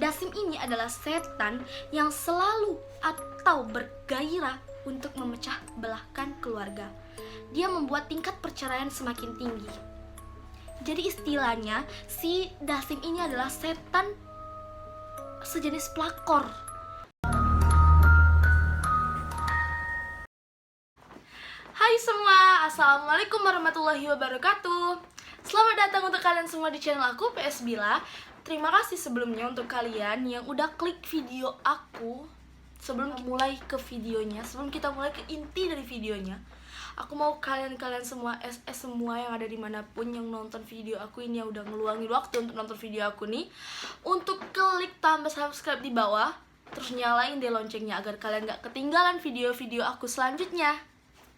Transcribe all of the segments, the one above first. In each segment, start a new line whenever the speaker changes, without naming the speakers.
Dasim ini adalah setan yang selalu atau bergairah untuk memecah belahkan keluarga. Dia membuat tingkat perceraian semakin tinggi. Jadi istilahnya si Dasim ini adalah setan sejenis pelakor. Hai semua, assalamualaikum warahmatullahi wabarakatuh. Selamat datang untuk kalian semua di channel aku, PS Bila. Terima kasih sebelumnya untuk kalian yang udah klik video aku. Sebelum kita mulai ke videonya, sebelum kita mulai ke inti dari videonya, aku mau kalian semua, SS semua yang ada dimanapun yang nonton video aku ini, yang udah ngeluangin waktu untuk nonton video aku nih, untuk klik tombol subscribe di bawah, terus nyalain deh loncengnya agar kalian gak ketinggalan video-video aku selanjutnya.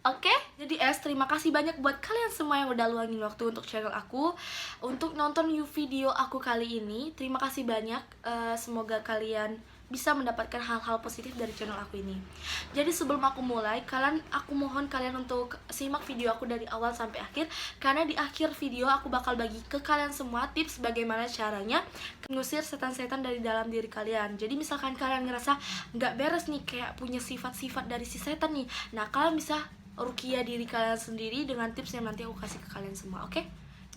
Oke, jadi terima kasih banyak buat kalian semua yang udah luangin waktu untuk channel aku, untuk nonton video aku kali ini. Terima kasih banyak, semoga kalian bisa mendapatkan hal-hal positif dari channel aku ini. Jadi sebelum aku mulai, aku mohon kalian untuk simak video aku dari awal sampai akhir, karena di akhir video aku bakal bagi ke kalian semua tips bagaimana caranya mengusir setan-setan dari dalam diri kalian. Jadi misalkan kalian ngerasa nggak beres nih, kayak punya sifat-sifat dari si setan nih, nah kalian bisa ruqyah diri kalian sendiri dengan tips yang nanti aku kasih ke kalian semua, oke?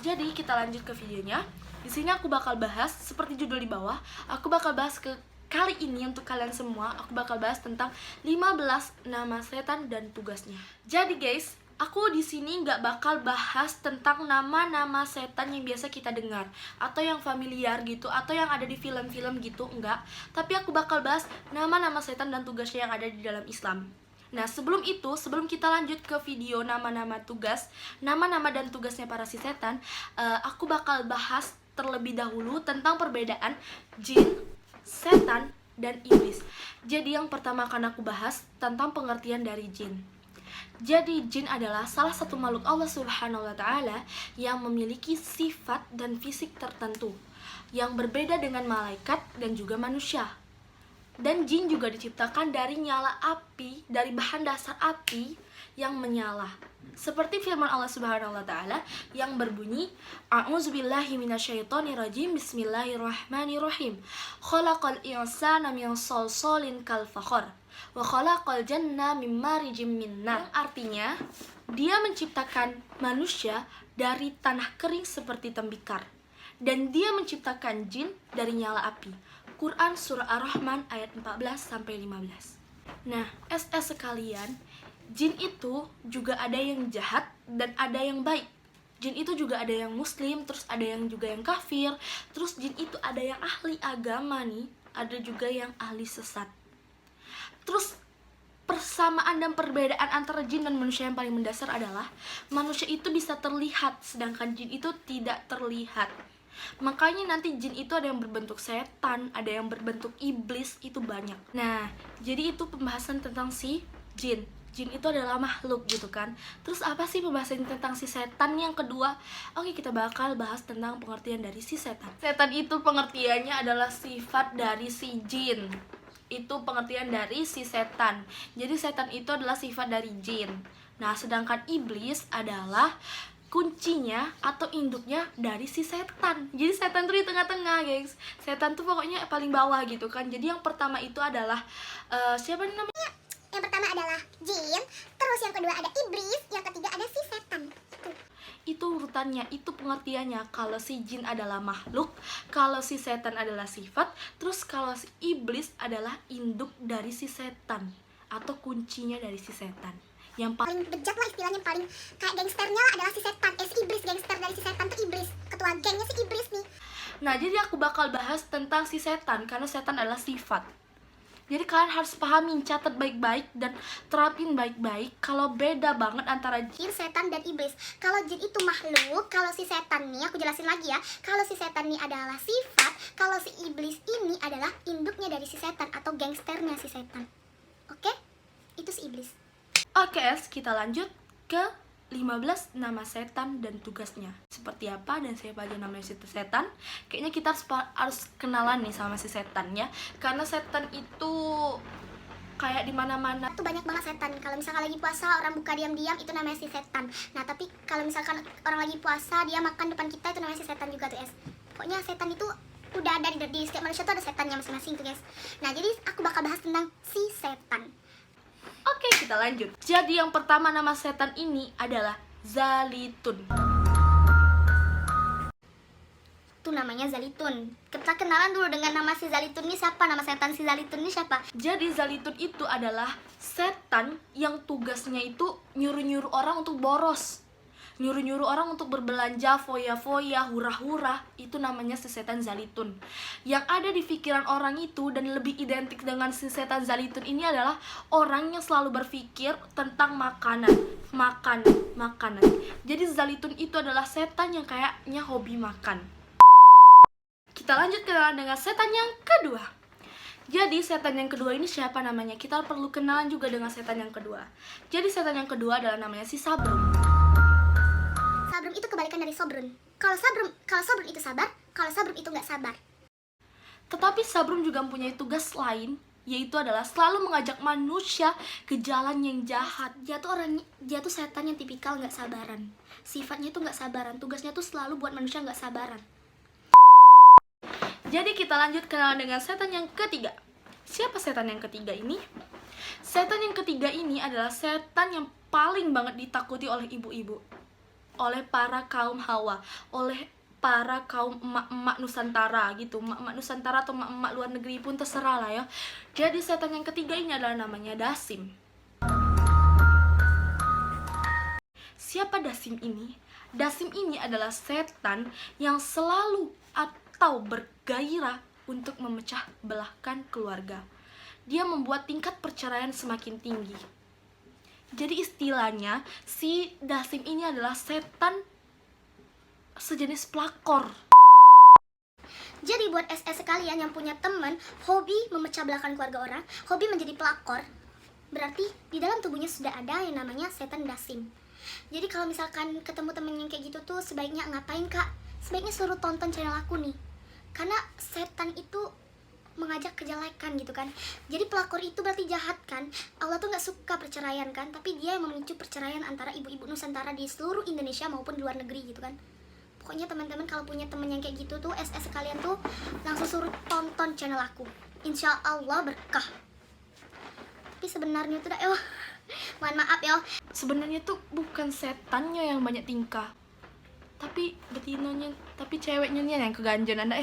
Jadi kita lanjut ke videonya. Di sini aku bakal bahas seperti judul di bawah. Aku bakal bahas kali ini untuk kalian semua. Aku bakal bahas tentang 15 nama setan dan tugasnya. Jadi guys, aku di sini nggak bakal bahas tentang nama-nama setan yang biasa kita dengar atau yang familiar gitu atau yang ada di film-film gitu, enggak. Tapi aku bakal bahas nama-nama setan dan tugasnya yang ada di dalam Islam. Nah, sebelum kita lanjut ke video nama-nama dan tugasnya para si setan, aku bakal bahas terlebih dahulu tentang perbedaan jin, setan, dan iblis. Jadi yang pertama akan aku bahas tentang pengertian dari jin. Jadi jin adalah salah satu makhluk Allah Subhanahu wa Ta'ala yang memiliki sifat dan fisik tertentu yang berbeda dengan malaikat dan juga manusia. Dan jin juga diciptakan dari nyala api, dari bahan dasar api yang menyala. Seperti firman Allah Subhanahu wa Ta'ala yang berbunyi, A'udzubillahi minasyaitonirrajim, Bismillahirrahmanirrahim. Khalaqal insana min shalshalin kal fakhar wa khalaqal janna min marijim min nar. Artinya, dia menciptakan manusia dari tanah kering seperti tembikar, dan dia menciptakan jin dari nyala api. Quran Surah Ar-Rahman ayat 14-15. Nah, SS sekalian, jin itu juga ada yang jahat dan ada yang baik. Jin itu juga ada yang muslim, terus ada yang juga yang kafir. Terus jin itu ada yang ahli agama nih, ada juga yang ahli sesat. Terus persamaan dan perbedaan antara jin dan manusia yang paling mendasar adalah manusia itu bisa terlihat, sedangkan jin itu tidak terlihat. Makanya nanti jin itu ada yang berbentuk setan, ada yang berbentuk iblis, itu banyak. Nah, jadi itu pembahasan tentang si jin. Jin itu adalah makhluk gitu kan. Terus apa sih pembahasan tentang si setan yang kedua? Oke, kita bakal bahas tentang pengertian dari si setan. Setan itu pengertiannya adalah sifat dari si jin. Itu pengertian dari si setan. Jadi setan itu adalah sifat dari jin. Nah, sedangkan iblis adalah kuncinya atau induknya dari si setan. Jadi setan tuh di tengah-tengah, guys. Setan tuh pokoknya paling bawah gitu kan. Jadi yang pertama itu adalah siapa nih namanya?
Yang pertama adalah jin, terus yang kedua ada iblis, yang ketiga ada si setan.
Itu urutannya, itu pengertiannya. Kalau si jin adalah makhluk, kalau si setan adalah sifat, terus kalau si iblis adalah induk dari si setan atau kuncinya dari si setan. Yang
paling bejat lah istilahnya, paling kayak gangsternya lah adalah si setan. Si iblis, gangster dari si setan tuh iblis. Ketua gengnya si iblis nih.
Nah, jadi aku bakal bahas tentang si setan, karena setan adalah sifat. Jadi kalian harus pahami, catat baik-baik dan terapin baik-baik kalau beda banget antara
jin, setan, dan iblis. Kalau jin itu makhluk, kalau si setan nih, aku jelasin lagi ya. Kalau si setan nih adalah sifat, kalau si iblis ini adalah induknya dari si setan atau gangsternya si setan. Oke? Itu si iblis.
Oke, kita lanjut ke 15 nama setan dan tugasnya. Seperti apa dan siapa aja namanya si setan? Kayaknya kita harus kenalan nih sama si setan ya. Karena setan itu kayak di mana-mana.
Tuh banyak banget setan. Kalau misalkan lagi puasa orang buka diam-diam itu namanya si setan. Nah, tapi kalau misalkan orang lagi puasa dia makan depan kita itu namanya si setan juga tuh, Pokoknya setan itu Udah ada di setiap manusia tuh ada setannya masing-masing tuh guys. Nah jadi aku bakal bahas tentang si setan.
Oke, kita lanjut. Jadi yang pertama nama setan ini adalah Zalitun.
Tuh namanya Zalitun. Kita kenalan dulu dengan nama si Zalitun ini siapa? Nama setan si Zalitun ini siapa?
Jadi Zalitun itu adalah setan yang tugasnya itu nyuruh-nyuruh orang untuk boros. Nyuruh-nyuruh orang untuk berbelanja, foya-foya, hura-hura. Itu namanya si setan Zalitun. Yang ada di pikiran orang itu dan lebih identik dengan si setan Zalitun ini adalah orang yang selalu berpikir tentang makanan. Makanan. Jadi Zalitun itu adalah setan yang kayaknya hobi makan. Kita lanjut kenalan dengan setan yang kedua. Jadi setan yang kedua ini siapa namanya? Kita perlu kenalan juga dengan setan yang kedua. Jadi setan yang kedua adalah namanya si Sabrum.
Sabrum itu kebalikan dari Sobrun. Kalau Sobrun itu sabar, kalau Sabrum itu nggak sabar.
Tetapi Sabrum juga mempunyai tugas lain, yaitu adalah selalu mengajak manusia ke jalan yang jahat.
Dia tuh setan yang tipikal nggak sabaran. Sifatnya tuh nggak sabaran. Tugasnya tuh selalu buat manusia nggak sabaran.
Jadi kita lanjut kenalan dengan setan yang ketiga. Siapa setan yang ketiga ini? Setan yang ketiga ini adalah setan yang paling banget ditakuti oleh ibu-ibu, oleh para kaum hawa, oleh para kaum emak-emak Nusantara gitu. Emak-emak Nusantara atau emak-emak luar negeri pun terserah lah ya. Jadi setan yang ketiga ini adalah namanya Dasim. Siapa Dasim ini? Dasim ini adalah setan yang selalu atau bergairah untuk memecah belahkan keluarga. Dia membuat tingkat perceraian semakin tinggi. Jadi istilahnya si Dasim ini adalah setan sejenis pelakor.
Jadi buat SS sekalian yang punya teman hobi memecah belahkan keluarga orang, hobi menjadi pelakor, berarti di dalam tubuhnya sudah ada yang namanya setan Dasim. Jadi kalau misalkan ketemu temen yang kayak gitu tuh sebaiknya ngapain kak? Sebaiknya suruh tonton channel aku nih. Karena setan itu mengajak kejelekan gitu kan. Jadi pelakor itu berarti jahat kan. Allah tuh gak suka perceraian kan, tapi dia yang memicu perceraian antara ibu-ibu Nusantara di seluruh Indonesia maupun di luar negeri gitu kan. Pokoknya teman-teman kalau punya temen yang kayak gitu tuh SS sekalian tuh langsung suruh tonton channel aku. Insya Allah berkah. Tapi sebenarnya tuh mohon maaf ya.
Sebenarnya tuh bukan setannya yang banyak tingkah, tapi betinanya, tapi ceweknya nih yang keganjen anda.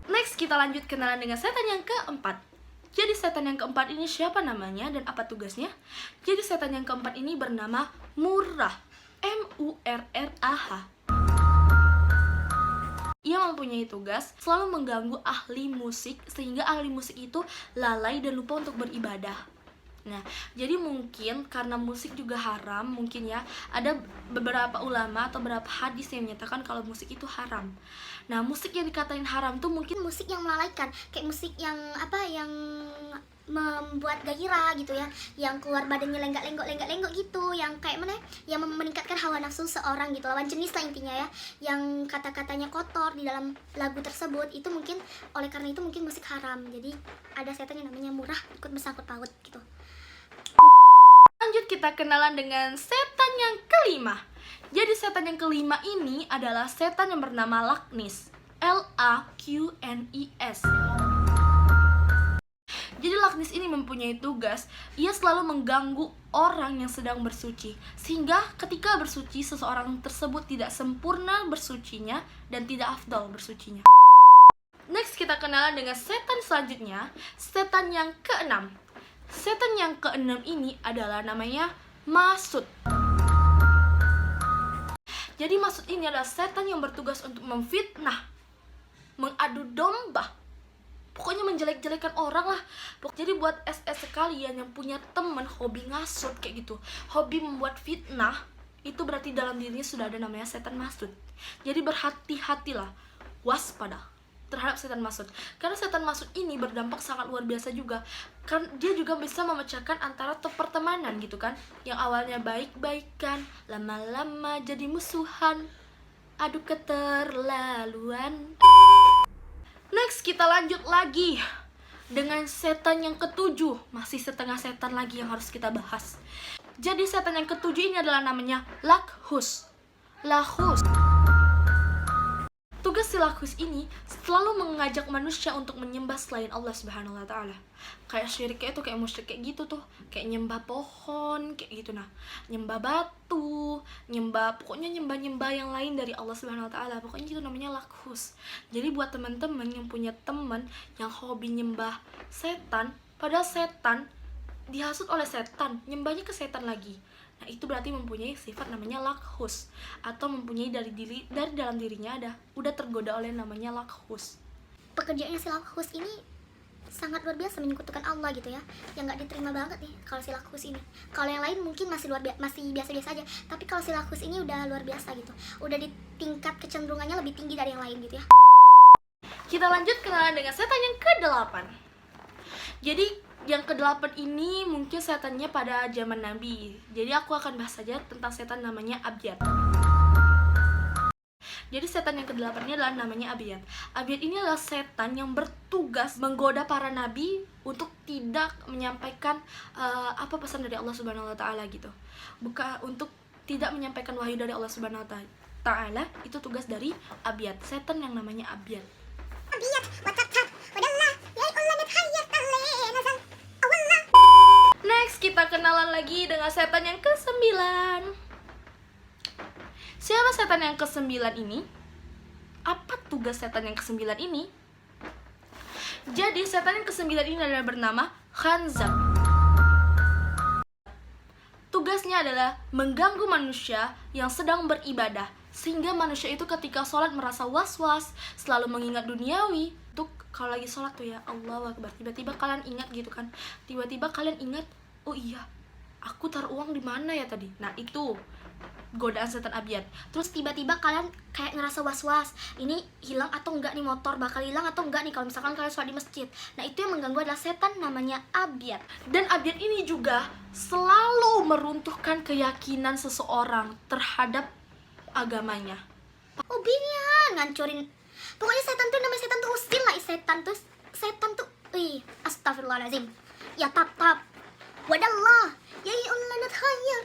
Next kita lanjut kenalan dengan setan yang keempat. Jadi setan yang keempat ini siapa namanya dan apa tugasnya? Jadi setan yang keempat ini bernama Murrah. Murrah. Ia mempunyai tugas selalu mengganggu ahli musik sehingga ahli musik itu lalai dan lupa untuk beribadah. Nah, jadi mungkin karena musik juga haram, mungkin ya, ada beberapa ulama atau beberapa hadis yang menyatakan kalau musik itu haram. Nah, musik yang dikatain haram tuh mungkin
Musik yang melalaikan, kayak musik yang yang membuat gairah gitu ya, yang keluar badannya lenggak-lenggok gitu, yang kayak mana ya, yang meningkatkan hawa nafsu seorang gitu, lawan jenis lah intinya ya, yang kata-katanya kotor di dalam lagu tersebut, itu mungkin oleh karena itu mungkin musik haram. Jadi ada setan yang namanya Murrah ikut bersangkut paut gitu.
Lanjut kita kenalan dengan setan yang kelima. Jadi setan yang kelima ini adalah setan yang bernama Laknis. Laqnis. Jadi Laknis ini mempunyai tugas, ia selalu mengganggu orang yang sedang bersuci, sehingga ketika bersuci seseorang tersebut tidak sempurna bersucinya dan tidak afdal bersucinya. Next kita kenalan dengan setan selanjutnya, setan yang keenam. Setan yang keenam ini adalah namanya Masud. Jadi Masud ini adalah setan yang bertugas untuk memfitnah, mengadu domba, pokoknya menjelek-jelekan orang lah. Jadi buat SS sekalian yang punya temen hobi ngasut kayak gitu, hobi membuat fitnah, itu berarti dalam dirinya sudah ada namanya setan Masud. Jadi berhati-hatilah, waspada terhadap setan Masud. Karena setan Masud ini berdampak sangat luar biasa juga. Kan dia juga bisa memecahkan antara pertemanan gitu kan. Yang awalnya baik-baikan, lama-lama jadi musuhan. Aduh keterlaluan. Next kita lanjut lagi dengan setan yang ketujuh. Masih setengah setan lagi yang harus kita bahas. Jadi setan yang ketujuh ini adalah namanya Lakhus. tugas si Lakhus ini selalu mengajak manusia untuk menyembah selain Allah Subhanahu wa taala. Kayak syirik kayak itu, kayak musyrik kayak gitu tuh, kayak nyembah pohon kayak gitu, nah nyembah batu, pokoknya nyembah yang lain dari Allah Subhanahu wa taala. Pokoknya itu namanya Lakhus. Jadi buat teman-teman yang punya teman yang hobi nyembah setan, padahal setan dihasut oleh setan, nyembahnya ke setan lagi, nah itu berarti mempunyai sifat namanya Lakhus, atau mempunyai dari dalam dirinya udah tergoda oleh namanya Lakhus.
Pekerjaannya si Lakhus ini sangat luar biasa, menyekutukan Allah gitu ya, yang nggak diterima banget nih kalau si Lakhus ini. Kalau yang lain mungkin masih biasa-biasa aja, tapi kalau si Lakhus ini udah luar biasa gitu, udah di tingkat kecenderungannya lebih tinggi dari yang lain gitu ya.
Kita lanjut kenalan dengan setan yang ke-8. Jadi yang ke-8 ini mungkin setannya pada zaman Nabi. Jadi aku akan bahas saja tentang setan namanya Abyad. Jadi setan yang ke-8 ini adalah namanya Abyad. Abyad ini adalah setan yang bertugas menggoda para nabi untuk tidak menyampaikan apa pesan dari Allah Subhanahu wa taala gitu. Bukan untuk tidak menyampaikan wahyu dari Allah Subhanahu wa taala, itu tugas dari Abyad, setan yang namanya Abyad.
Abyad, watatat, wadallah, ya Allah nathayyat nazal.
Next, kita kenalan lagi dengan setan yang ke-9. Siapa setan yang ke-9 ini? Apa tugas setan yang ke-9 ini? Jadi, setan yang ke-9 ini adalah bernama Khanzab. Tugasnya adalah mengganggu manusia yang sedang beribadah, sehingga manusia itu ketika sholat merasa was-was, selalu mengingat duniawi. Tuh, kalau lagi sholat tuh ya, Allahu Akbar, tiba-tiba kalian ingat gitu kan, tiba-tiba kalian ingat, oh iya, aku taruh uang di mana ya tadi. Nah itu godaan setan Abyad.
Terus tiba-tiba kalian kayak ngerasa was-was, ini hilang atau enggak nih, motor bakal hilang atau enggak nih kalau misalkan kalian sholat di masjid. Nah itu yang mengganggu adalah setan namanya Abyad.
Dan Abyad ini juga selalu meruntuhkan keyakinan seseorang terhadap agamanya.
Hobinya ngancurin. Pokoknya setan tuh namanya setan tuh usil lah. Setan tuh astagfirullahaladzim. Ya tap wadallah, ya Allah nathayyat.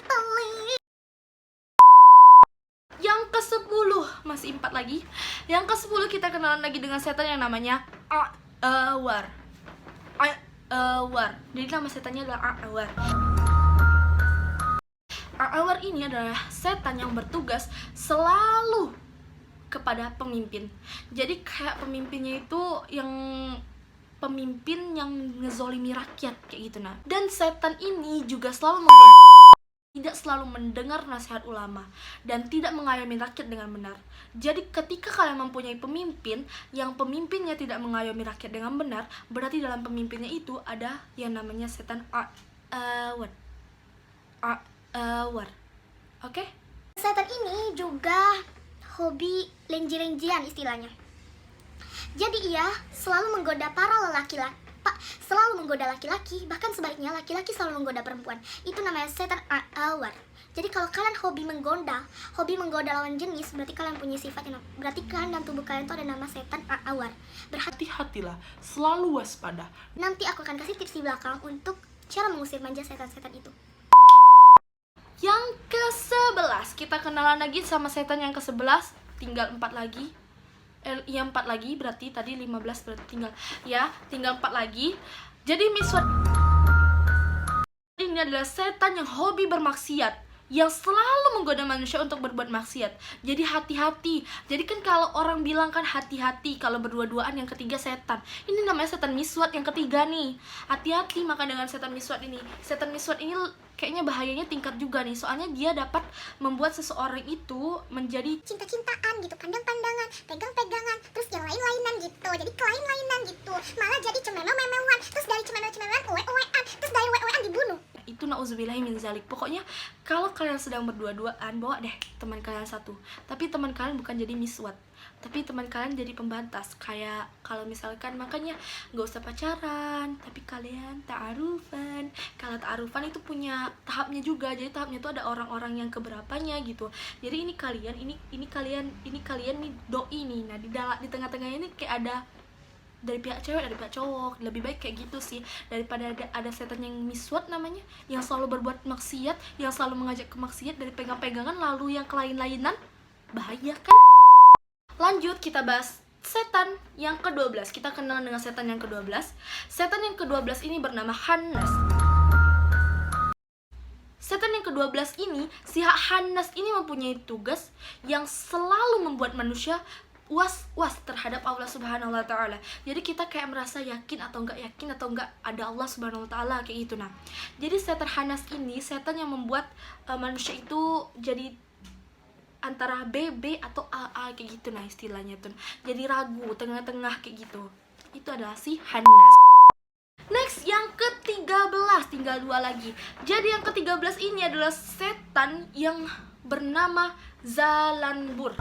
Yang ke-10, masih 4 lagi. Yang ke-10 kita kenalan lagi dengan setan yang namanya A'awar. Jadi nama setannya adalah A'awar. A'awar ini adalah setan yang bertugas selalu kepada pemimpin. Jadi kayak pemimpinnya itu pemimpin yang ngezolimi rakyat kayak gitu nah. Dan setan ini juga selalu tidak selalu mendengar nasihat ulama dan tidak mengayomi rakyat dengan benar. Jadi ketika kalian mempunyai pemimpin yang pemimpinnya tidak mengayomi rakyat dengan benar, berarti dalam pemimpinnya itu ada yang namanya setan A'awar. Oke?
Setan ini juga hobi lenji-lenjian istilahnya. Jadi ia selalu menggoda para selalu menggoda laki-laki, bahkan sebaliknya laki-laki selalu menggoda perempuan. Itu namanya setan A'awar. Jadi kalau kalian hobi menggoda lawan jenis, berarti kalian punya sifat yang berarti kalian dan tubuh kalian itu ada nama setan A'awar.
Hati-hatilah, selalu waspada.
Nanti aku akan kasih tips di belakang untuk cara mengusir manja setan-setan itu.
Yang ke-11, kita kenalan lagi sama setan yang ke-11, tinggal 4 lagi. 4 lagi, berarti tadi 15, berarti tinggal 4 lagi. Jadi Miswat ini adalah setan yang hobi bermaksiat, yang selalu menggoda manusia untuk berbuat maksiat. Jadi hati-hati. Jadi kan kalau orang bilang kan hati-hati kalau berdua-duaan, yang ketiga setan. Ini namanya setan Miswat yang ketiga nih. Hati-hati maka dengan setan Miswat ini. Setan Miswat ini kayaknya bahayanya tingkat juga nih. Soalnya dia dapat membuat seseorang itu menjadi
cinta-cintaan gitu, pandang-pandangan, pegang-pegangan, terus yang lain-lainan gitu. Jadi kelain-lainan gitu. Malah jadi cemeno-memewan, terus dari cemeno-cemewan uwe-uwean, terus dari uwe-uwean dibunuh.
Itu na'udzubillahi min zalik. Pokoknya kalau kalian sedang berdua-duaan, bawa deh teman kalian satu. Tapi teman kalian bukan jadi miswat, tapi teman kalian jadi pembantas. Kayak kalau misalkan, makanya gak usah pacaran, tapi kalian ta'arufan. Kalau ta'arufan itu punya tahapnya juga. Jadi tahapnya itu ada orang-orang yang keberapanya gitu. Jadi ini kalian nih doi nih. Nah di tengah-tengahnya ini kayak ada dari pihak cewek, dari pihak cowok. Lebih baik kayak gitu sih, daripada ada setan yang miswat namanya, yang selalu berbuat maksiat, yang selalu mengajak ke maksiat dari pegang-pegangan lalu yang kelain-lainan. Bahaya kan? Lanjut kita bahas setan yang ke-12. Kita kenal dengan setan yang ke-12. Setan yang ke-12 ini bernama Khannas. Setan yang ke-12 ini, si Khannas ini mempunyai tugas yang selalu membuat manusia was-was terhadap Allah Subhanahu wa taala. Jadi kita kayak merasa yakin atau enggak ada Allah Subhanahu wa taala kayak gitu. Nah, jadi setan Khannas ini setan yang membuat manusia itu jadi antara BB atau AA kayak gitu, nah istilahnya tuh. Jadi ragu, tengah-tengah kayak gitu. Itu adalah si Khannas. Next, yang ke-13, tinggal 2 lagi. Jadi yang ke-13 ini adalah setan yang bernama Zalanbur.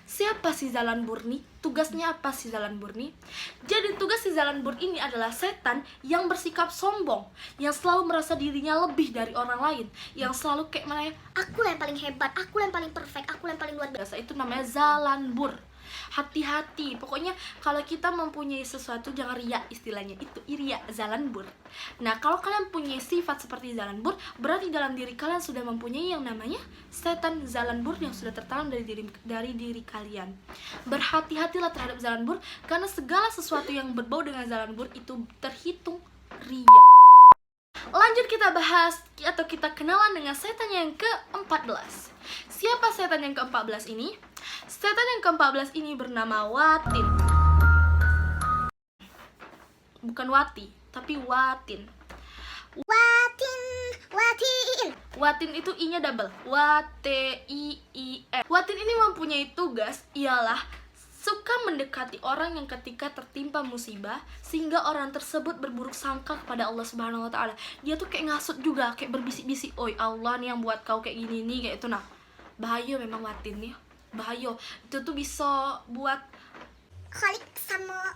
Siapa si Zalanbur nih? Tugasnya apa si Zalanbur nih? Jadi tugas si Zalanbur ini adalah setan yang bersikap sombong, yang selalu merasa dirinya lebih dari orang lain, yang selalu kayak mana ya,
Aku lah yang paling hebat, aku lah yang paling perfect, aku lah yang paling luar biasa.
itu namanya Zalanbur. Hati-hati, pokoknya kalau kita mempunyai sesuatu jangan riya, istilahnya itu riya, Zalanbur. Nah, kalau kalian punya sifat seperti Zalanbur, berarti dalam diri kalian sudah mempunyai yang namanya setan Zalanbur yang sudah tertanam dari diri kalian. Berhati-hatilah terhadap Zalanbur, karena segala sesuatu yang berbau dengan Zalanbur itu terhitung riya. Lanjut kita bahas atau kita kenalan dengan setan yang ke-14. Siapa setan yang ke-14 ini? Setan yang ke-14 ini bernama Watin. Bukan Wati, tapi Watin. Watin itu I-nya double. W-T-I-I-N. Watin ini mempunyai tugas ialah suka mendekati orang yang ketika tertimpa musibah sehingga orang tersebut berburuk sangka kepada Allah Subhanahu wa taala. Dia tuh kayak ngasut juga, kayak berbisik-bisik, "Oi, Allah nih yang buat kau kayak gini nih," kayak itu. Nah, bahaya memang Watin nih. Bahaya. Itu tuh bisa buat
Kholik sama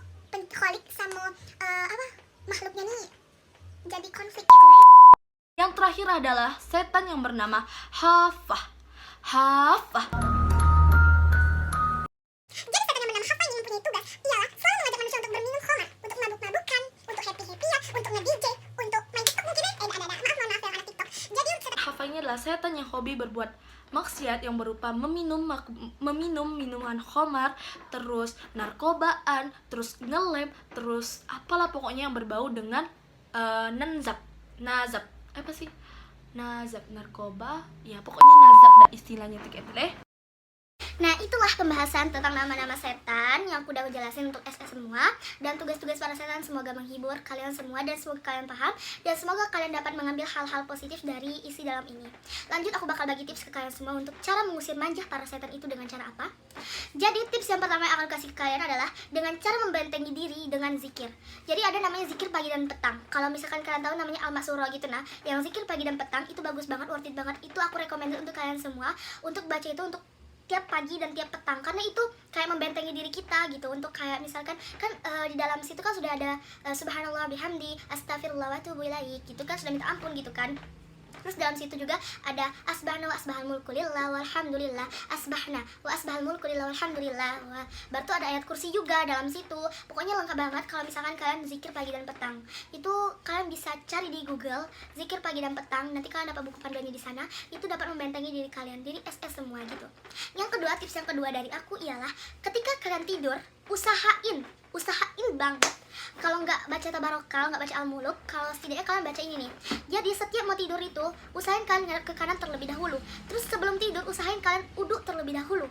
makhluknya nih jadi konflik gitu.
Yang terakhir adalah setan yang bernama Hafah. Hafah.
Jadi setan yang bernama Hafah ini mempunyai tugas ialah selalu mengajak manusia untuk berminum khamar, untuk mabuk-mabukan, untuk happy-happyan, untuk nge-DJ, untuk main TikTok mungkin ya. Maaf ya anak TikTok. Jadi setan
Hafah ini adalah setan yang hobi berbuat maksiat yang berupa meminum minuman khamar, terus narkobaan, terus ngelem, terus apalah pokoknya yang berbau dengan nazab, apa sih? Nazab, narkoba, ya pokoknya nazab dah istilahnya tuh kayak deh.
Nah, itulah pembahasan tentang nama-nama setan yang aku udah jelasin untuk SS semua. Dan tugas-tugas para setan semoga menghibur kalian semua dan semoga kalian paham. Dan semoga kalian dapat mengambil hal-hal positif dari isi dalam ini. Lanjut, aku bakal bagi tips ke kalian semua untuk cara mengusir manjah para setan itu dengan cara apa. Jadi tips yang pertama yang akan kasih ke kalian adalah dengan cara membentengi diri dengan zikir. Jadi ada namanya zikir pagi dan petang. Kalau misalkan kalian tahu namanya Al-Masuro gitu, nah yang zikir pagi dan petang itu bagus banget, worth it banget. Itu aku recommend untuk kalian semua untuk baca itu untuk tiap pagi dan tiap petang, karena itu kayak membentengi diri kita gitu. Untuk kayak misalkan kan di dalam situ kan sudah ada subhanallah bihamdi astagfirullah wa atubu ilaih gitu kan, sudah minta ampun gitu kan. Terus dalam situ juga ada asbahna wa asbahal mulku lillah walhamdulillah, asbahna wa asbahal mulku lillah walhamdulillah. Baru tuh ada ayat kursi juga dalam situ. Pokoknya lengkap banget kalau misalkan kalian zikir pagi dan petang. Itu kalian bisa cari di Google zikir pagi dan petang. Nanti kalian dapat buku panduannya di sana. Itu dapat membentengi diri kalian, diri SS semua gitu. Yang kedua, tips yang kedua dari aku ialah ketika kalian tidur, usahain banget kalau nggak baca tabarokal, nggak baca al-muluk, kalau setidaknya kalian baca ini nih. Jadi setiap mau tidur itu usahain kalian ngadep ke kanan terlebih dahulu. Terus sebelum tidur usahain kalian uduk terlebih dahulu.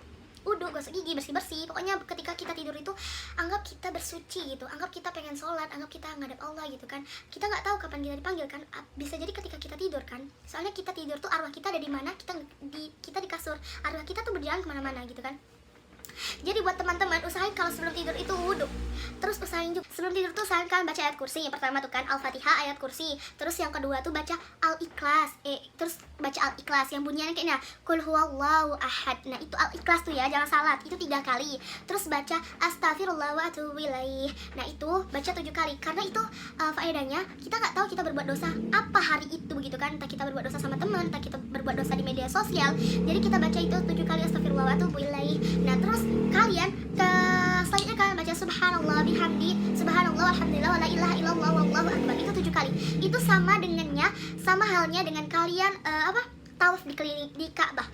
Uduk, gosok gigi, bersih-bersih. Pokoknya ketika kita tidur itu anggap kita bersuci gitu, anggap kita pengen sholat, anggap kita ngadep Allah gitu kan. Kita nggak tahu kapan kita dipanggil kan, bisa jadi ketika kita tidur kan. Soalnya kita tidur tuh arwah kita ada di mana, kita di kasur, arwah kita tuh berjalan kemana-mana gitu kan. Jadi buat teman-teman, usahain kalau sebelum tidur itu wudhu. Terus usahain juga sebelum tidur tuh usahain kalian baca ayat kursi. Yang pertama tuh kan Al-Fatihah, ayat kursi. Terus yang kedua tuh baca Al-Ikhlas. Terus baca Al-Ikhlas yang bunyinya kayaknya Qul huwallahu ahad. Nah, itu Al-Ikhlas tuh ya, jangan salah. Itu 3 kali. Terus baca Astagfirullah wa atubu ilaih. Nah, itu baca 7 kali. Karena itu faedahnya kita nggak tahu kita berbuat dosa apa hari itu gitu kan. Entah kita berbuat dosa sama teman, entah kita berbuat dosa di media sosial. Jadi kita baca itu 7 kali Astagfirullah wa atubu ilaih. Nah, terus kalian selanjutnya kalian baca subhanallah bihamdi, subhanallah walhamdulillah wala ilaha illallah wallahu akbar. Itu 7 kali. Itu sama halnya dengan kalian tawaf di Ka'bah,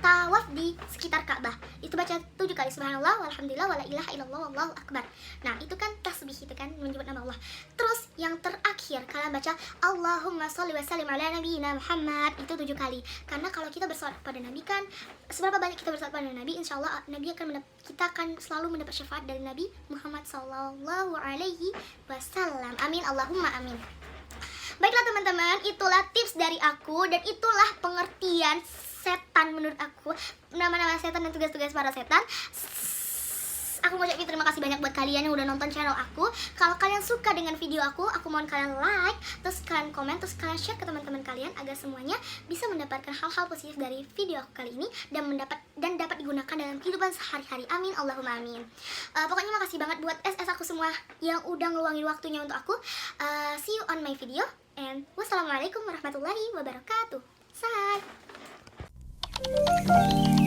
tawaf di sekitar Ka'bah. Itu baca 7 kali subhanallah, walhamdulillah, wala ilaha illallah, wallahu akbar. Nah, itu kan tasbih, itu kan menyebut nama Allah. Terus yang terakhir kalian baca Allahumma sholli wa sallim ala nabiyina Muhammad, itu 7 kali. Karena kalau kita bersolawat pada Nabi kan, seberapa banyak kita bersolawat pada Nabi, insya Allah kita akan selalu mendapat syafaat dari Nabi Muhammad sallallahu alaihi wasallam. Amin, Allahumma amin. Baiklah teman-teman, itulah tips dari aku dan itulah pengertian setan menurut aku, nama-nama setan dan tugas-tugas para setan. Aku mau ucapin terima kasih banyak buat kalian yang udah nonton channel aku. Kalau kalian suka dengan video aku mohon kalian like, terus kalian komen, terus kalian share ke teman-teman kalian agar semuanya bisa mendapatkan hal-hal positif dari video aku kali ini dan dapat digunakan dalam kehidupan sehari-hari. Amin, Allahumma amin. Pokoknya makasih banget buat SS aku semua yang udah ngeluangin waktunya untuk aku. See you on my video and wassalamualaikum warahmatullahi wabarakatuh. Bye.